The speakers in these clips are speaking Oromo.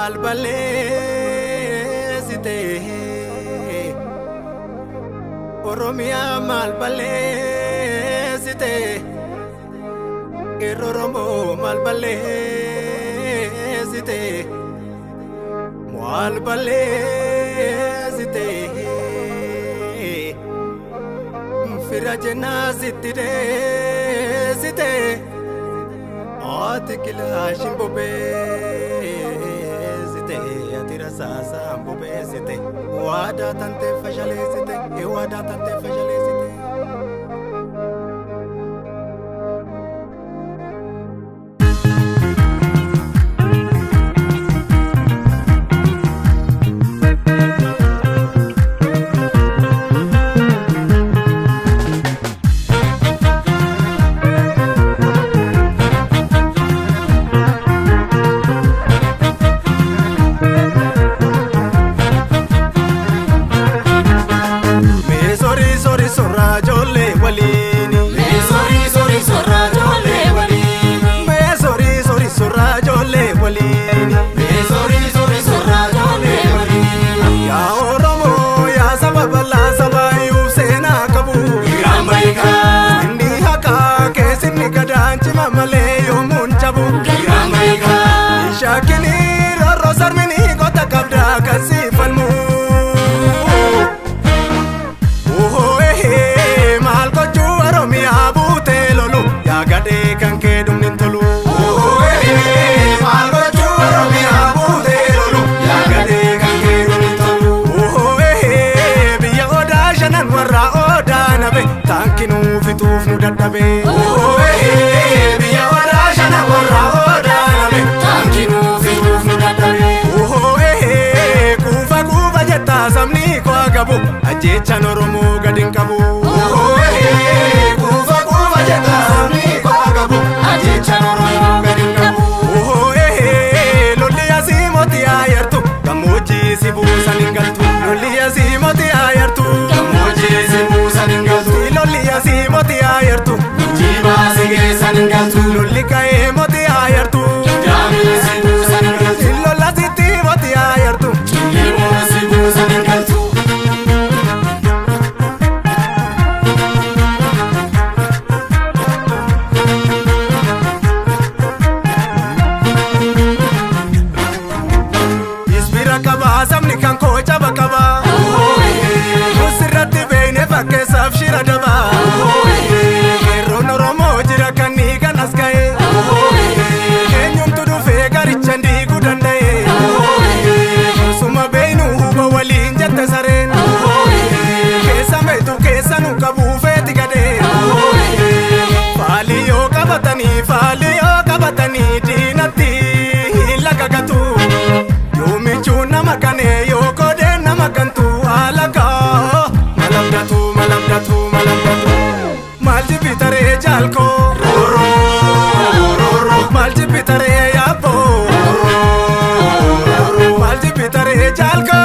mal balleessite Oromiyaa mal balleessite qeerroo Oromoo mal balleessite mal balleessite fira jennaa sitti deessite ati kilaashin bobeessite ati rasaasaan bobeessite waadaa tantee fashaleessite waadaa tantee fashaleessite. Shakini roro sarmini kota kabda kasi falmu mal ko juwaro mi abute lolu ya gade kanke dum nintolu mal ko juwaro mi abute lolu ya gade kanke dum nintolu biya oda shanan warra oda nabe tankinu fituf nu daddabe biya oda shanan warra oda nabe tankinu fituf nu daddabe kufa kufa jetta samni ko agabu ajechan Oromoo gadin qabu kufa kufa jetta samni ko agabu ajechan Oromoo gadin qabu lolli asimoti ayartu gamoji sibuusan hingaltu lolli asimoti ayartu gamoji sibuusan hingaltu lolli asimoti ayartu jiba sigeessan hingaltu lolli ka'ee moti ayartu jaami sibuusan hingaltu lolla sitti moti ayartu jimoo sibuusan hingaltu. Samni kan ko jaba kaba musirratti beene fakkeessaaf shira daba qeerroon Oromoo jira kan ni ganas ga'e eenyumtu dhufee garicha diiguu danda'e suma beeynu huba waliin jette sareen keessa meetu keessa nu qabuu feeti gadee faalii yoo qabatanii diinatti laga gatu makane yo kode na makantu alaka malamdatu malji bitare jalko roro malji bitare yabo malji bitare jalko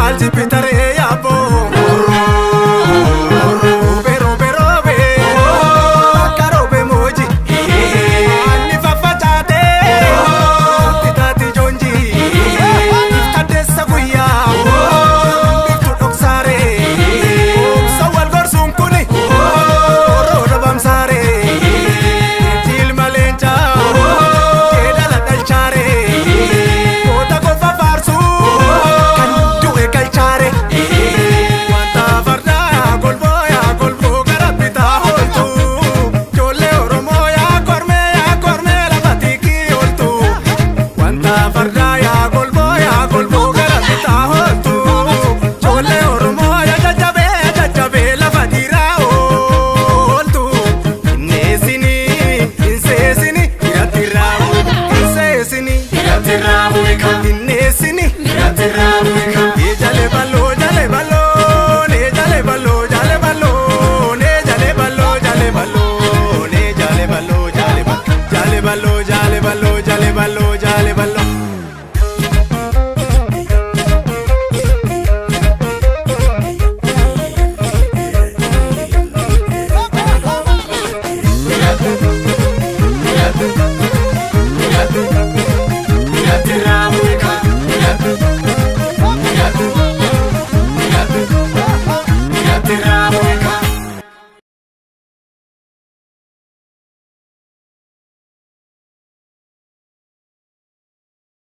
malji bitare yabo jale ballo